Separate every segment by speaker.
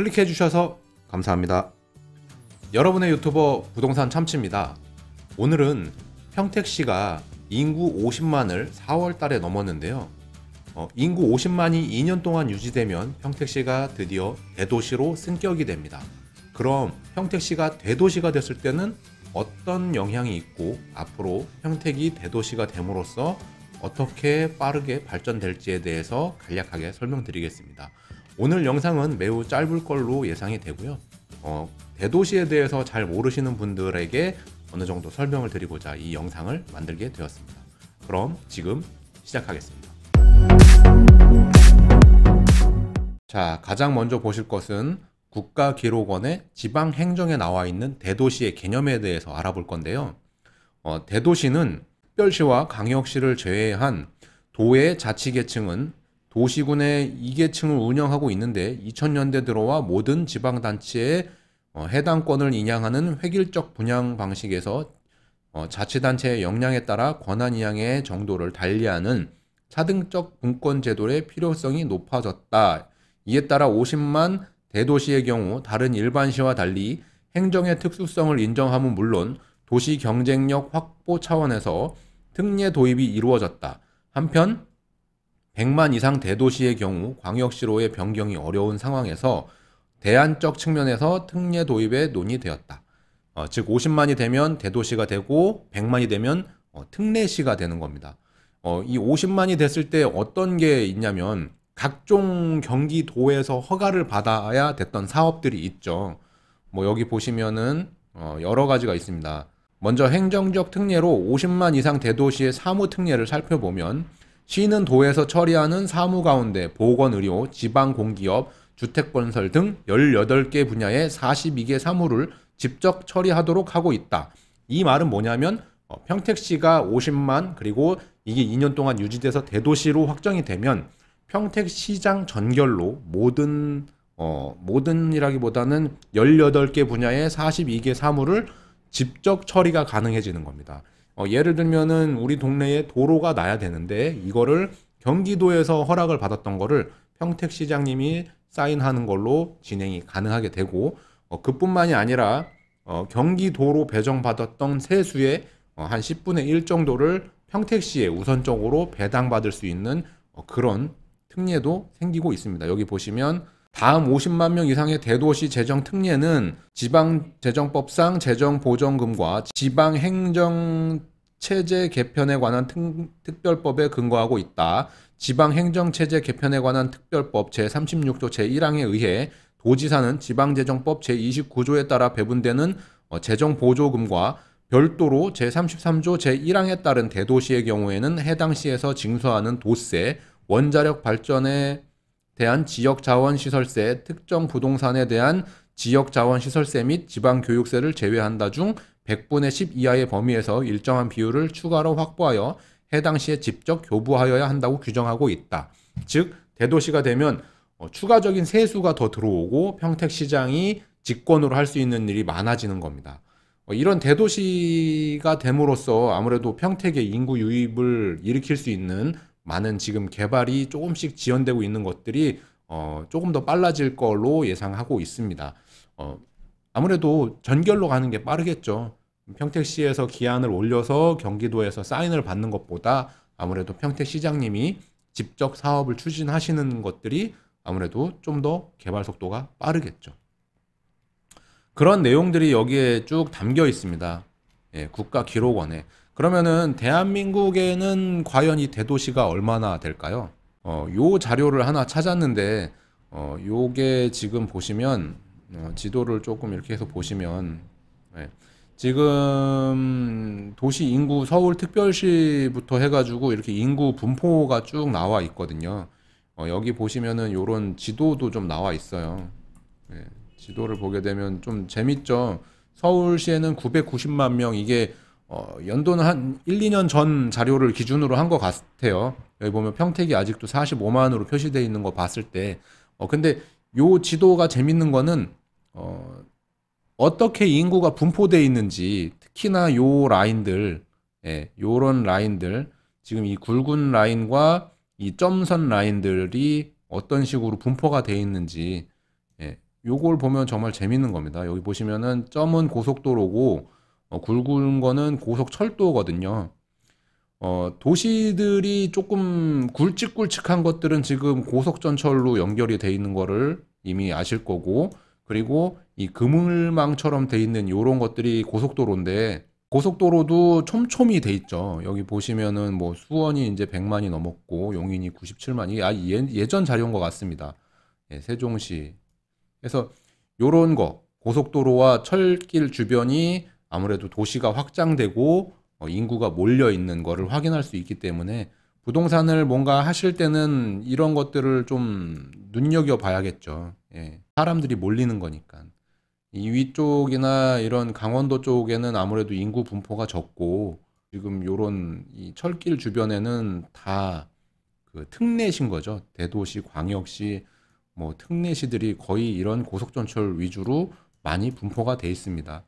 Speaker 1: 클릭해 주셔서 감사합니다. 여러분의 유튜버 부동산 참치입니다. 오늘은 평택시가 인구 50만을 4월 달에 넘었는데요. 인구 50만이 2년 동안 유지되면 평택시가 드디어 대도시로 승격이 됩니다. 그럼 평택시가 대도시가 됐을 때는 어떤 영향이 있고 앞으로 평택이 대도시가 됨으로써 어떻게 빠르게 발전될지에 대해서 간략하게 설명드리겠습니다. 오늘 영상은 매우 짧을 걸로 예상이 되고요. 대도시에 대해서 잘 모르시는 분들에게 어느 정도 설명을 드리고자 이 영상을 만들게 되었습니다. 그럼 지금 시작하겠습니다. 자, 가장 먼저 보실 것은 국가기록원의 지방행정에 나와 있는 대도시의 개념에 대해서 알아볼 건데요. 대도시는 특별시와 광역시를 제외한 도의 자치계층은 도시군의 2계층을 운영하고 있는데 2000년대 들어와 모든 지방단체의 해당권을 인양하는 획일적 분양 방식에서 자치단체의 역량에 따라 권한 이양의 정도를 달리하는 차등적 분권 제도의 필요성이 높아졌다. 이에 따라 50만 대도시의 경우 다른 일반시와 달리 행정의 특수성을 인정함은 물론 도시 경쟁력 확보 차원에서 특례 도입이 이루어졌다. 한편 100만 이상 대도시의 경우 광역시로의 변경이 어려운 상황에서 대안적 측면에서 특례 도입에 논의되었다. 즉 50만이 되면 대도시가 되고 100만이 되면 특례시가 되는 겁니다. 이 50만이 됐을 때 어떤 게 있냐면 각종 경기도에서 허가를 받아야 됐던 사업들이 있죠. 여기 보시면은 여러 가지가 있습니다. 먼저 행정적 특례로 50만 이상 대도시의 사무 특례를 살펴보면 시는 도에서 처리하는 사무 가운데 보건의료, 지방공기업, 주택건설 등 18개 분야의 42개 사무를 직접 처리하도록 하고 있다. 이 말은 뭐냐면 평택시가 50만 그리고 이게 2년 동안 유지돼서 대도시로 확정이 되면 평택시장 전결로 모든이라기보다는 18개 분야의 42개 사무를 직접 처리가 가능해지는 겁니다. 예를 들면은 우리 동네에 도로가 나야 되는데 이거를 경기도에서 허락을 받았던 거를 평택시장님이 사인하는 걸로 진행이 가능하게 되고 그뿐만이 아니라 경기도로 배정받았던 세수의 한 10분의 1 정도를 평택시에 우선적으로 배당받을 수 있는 그런 특례도 생기고 있습니다. 여기 보시면 다음 50만 명 이상의 대도시 재정 특례는 지방재정법상 재정보전금과 지방행정체제 개편에 관한 특별법에 근거하고 있다. 지방행정체제 개편에 관한 특별법 제36조 제1항에 의해 도지사는 지방재정법 제29조에 따라 배분되는 재정보조금과 별도로 제33조 제1항에 따른 대도시의 경우에는 해당 시에서 징수하는 도세, 원자력 발전에 대한 지역자원시설세, 특정 부동산에 대한 지역자원시설세 및 지방교육세를 제외한다 중 100분의 10 이하의 범위에서 일정한 비율을 추가로 확보하여 해당 시에 직접 교부하여야 한다고 규정하고 있다. 즉 대도시가 되면 추가적인 세수가 더 들어오고 평택시장이 직권으로 할 수 있는 일이 많아지는 겁니다. 이런 대도시가 됨으로써 아무래도 평택의 인구 유입을 일으킬 수 있는 많은 지금 개발이 조금씩 지연되고 있는 것들이 조금 더 빨라질 걸로 예상하고 있습니다. 아무래도 전결로 가는 게 빠르겠죠. 평택시에서 기한을 올려서 경기도에서 사인을 받는 것보다 아무래도 평택시장님이 직접 사업을 추진하시는 것들이 아무래도 좀 더 개발 속도가 빠르겠죠. 그런 내용들이 여기에 쭉 담겨 있습니다. 국가기록원에. 그러면은 대한민국에는 과연 이 대도시가 얼마나 될까요? 요 자료를 하나 찾았는데 요게 지금 보시면 지도를 조금 이렇게 해서 보시면 지금 도시 인구 서울특별시부터 해가지고 이렇게 인구 분포가 쭉 나와 있거든요. 여기 보시면은 요런 지도도 좀 나와 있어요. 지도를 보게 되면 좀 재밌죠. 서울시에는 990만 명, 이게 연도는 한 1, 2년 전 자료를 기준으로 한 것 같아요. 여기 보면 평택이 아직도 45만으로 표시되어 있는 거 봤을 때 근데 요 지도가 재밌는 거는 어떻게 인구가 분포되어 있는지, 특히나 요 라인들, 요런 라인들, 지금 이 굵은 라인과 이 점선 라인들이 어떤 식으로 분포가 되어 있는지 요걸 보면 정말 재밌는 겁니다. 여기 보시면은 점은 고속도로고 굵은 거는 고속철도거든요. 도시들이 조금 굵직굵직한 것들은 지금 고속전철로 연결이 돼 있는 거를 이미 아실 거고, 그리고 이 그물망처럼 돼 있는 요런 것들이 고속도로인데, 고속도로도 촘촘히 돼 있죠. 여기 보시면은 뭐 수원이 이제 100만이 넘었고 용인이 97만이 예전 자료인 것 같습니다. 예, 세종시. 그래서 요런 거 고속도로와 철길 주변이 아무래도 도시가 확장되고 인구가 몰려 있는 거를 확인할 수 있기 때문에 부동산을 뭔가 하실 때는 이런 것들을 좀 눈여겨 봐야겠죠. 예, 사람들이 몰리는 거니까. 이 위쪽이나 이런 강원도 쪽에는 아무래도 인구 분포가 적고 지금 요런 이 철길 주변에는 다 그 특례신 거죠. 대도시, 광역시, 뭐 특례시들이 거의 이런 고속전철 위주로 많이 분포가 돼 있습니다.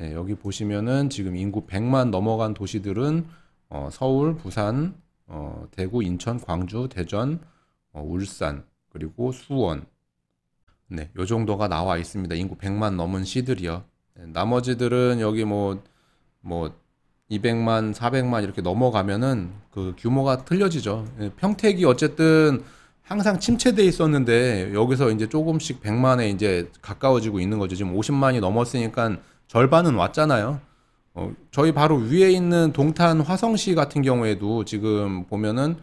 Speaker 1: 예, 여기 보시면은 지금 인구 100만 넘어간 도시들은 서울, 부산, 대구, 인천, 광주, 대전, 울산, 그리고 수원. 네, 요 정도가 나와 있습니다. 인구 100만 넘은 시들이요. 네, 나머지들은 여기 뭐 200만, 400만 이렇게 넘어가면은 그 규모가 틀려지죠. 예, 평택이 어쨌든 항상 침체돼 있었는데 여기서 이제 조금씩 100만에 이제 가까워지고 있는 거죠. 지금 50만이 넘었으니까 절반은 왔잖아요. 저희 바로 위에 있는 동탄 화성시 같은 경우에도 지금 보면은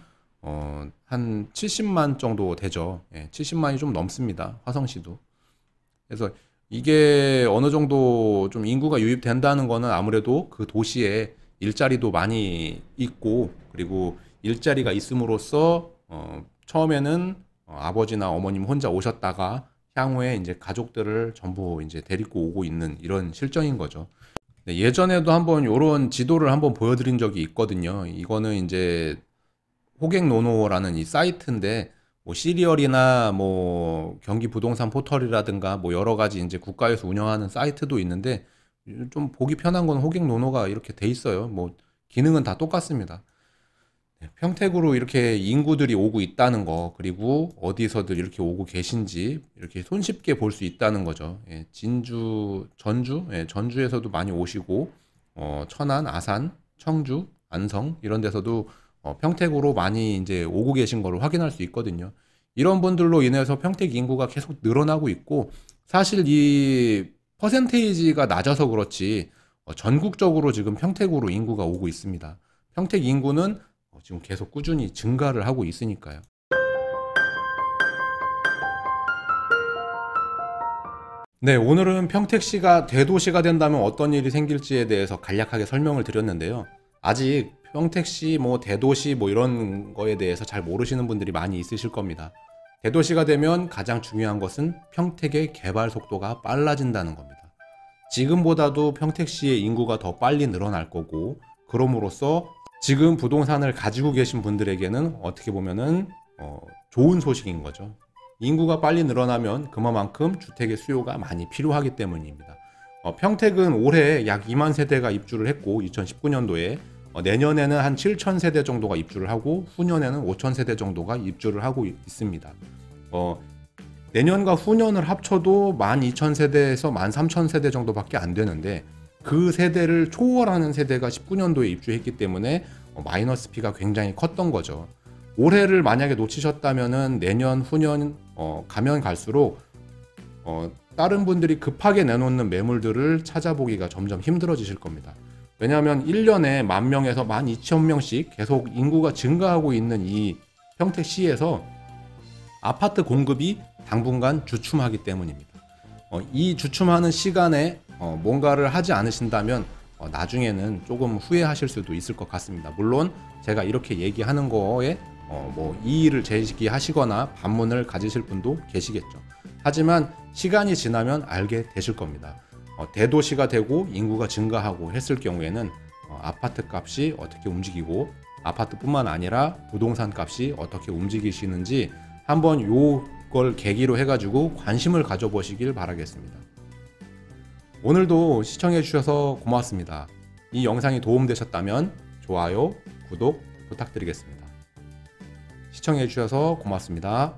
Speaker 1: 한 70만 정도 되죠. 예, 70만이 좀 넘습니다. 화성시도. 그래서 이게 어느 정도 좀 인구가 유입된다는 거는 아무래도 그 도시에 일자리도 많이 있고, 그리고 일자리가 있음으로써 처음에는 아버지나 어머님 혼자 오셨다가 향후에 이제 가족들을 전부 이제 데리고 오고 있는 이런 실정인 거죠. 네, 예전에도 한번 요런 지도를 한번 보여드린 적이 있거든요. 이거는 이제 호객노노라는 이 사이트인데 뭐 시리얼이나 뭐 경기 부동산 포털이라든가 뭐 여러 가지 이제 국가에서 운영하는 사이트도 있는데 좀 보기 편한 건 호객노노가 이렇게 돼 있어요. 뭐 기능은 다 똑같습니다. 네, 평택으로 이렇게 인구들이 오고 있다는 거, 그리고 어디서들 이렇게 오고 계신지 이렇게 손쉽게 볼 수 있다는 거죠. 예, 진주, 전주, 예, 전주에서도 많이 오시고, 천안, 아산, 청주, 안성 이런 데서도 평택으로 많이 이제 오고 계신 거를 확인할 수 있거든요. 이런 분들로 인해서 평택 인구가 계속 늘어나고 있고, 사실 이 퍼센테이지가 낮아서 그렇지 전국적으로 지금 평택으로 인구가 오고 있습니다. 평택 인구는 지금 계속 꾸준히 증가를 하고 있으니까요. 네, 오늘은 평택시가 대도시가 된다면 어떤 일이 생길지에 대해서 간략하게 설명을 드렸는데요. 아직 평택시 뭐 대도시 뭐 이런 거에 대해서 잘 모르시는 분들이 많이 있으실 겁니다. 대도시가 되면 가장 중요한 것은 평택의 개발 속도가 빨라진다는 겁니다. 지금보다도 평택시의 인구가 더 빨리 늘어날 거고, 그럼으로써 지금 부동산을 가지고 계신 분들에게는 어떻게 보면은 좋은 소식인 거죠. 인구가 빨리 늘어나면 그만큼 주택의 수요가 많이 필요하기 때문입니다. 평택은 올해 약 2만 세대가 입주를 했고 2019년도에 내년에는 한 7천 세대 정도가 입주를 하고 후년에는 5천 세대 정도가 입주를 하고 있습니다. 내년과 후년을 합쳐도 12,000세대에서 13,000세대 정도밖에 안 되는데 그 세대를 초월하는 세대가 19년도에 입주했기 때문에 마이너스 P가 굉장히 컸던 거죠. 올해를 만약에 놓치셨다면은 내년, 후년 가면 갈수록 다른 분들이 급하게 내놓는 매물들을 찾아보기가 점점 힘들어지실 겁니다. 왜냐하면 1년에 10,000명에서 12,000명씩 계속 인구가 증가하고 있는 이 평택시에서 아파트 공급이 당분간 주춤하기 때문입니다. 이 주춤하는 시간에 뭔가를 하지 않으신다면 나중에는 조금 후회하실 수도 있을 것 같습니다. 물론 제가 이렇게 얘기하는 거에 뭐 이의를 제기하시거나 반문을 가지실 분도 계시겠죠. 하지만 시간이 지나면 알게 되실 겁니다. 대도시가 되고 인구가 증가하고 했을 경우에는 아파트 값이 어떻게 움직이고 아파트뿐만 아니라 부동산 값이 어떻게 움직이시는지 한번 요걸 계기로 해가지고 관심을 가져보시길 바라겠습니다. 오늘도 시청해 주셔서 고맙습니다. 이 영상이 도움되셨다면 좋아요, 구독 부탁드리겠습니다. 시청해 주셔서 고맙습니다.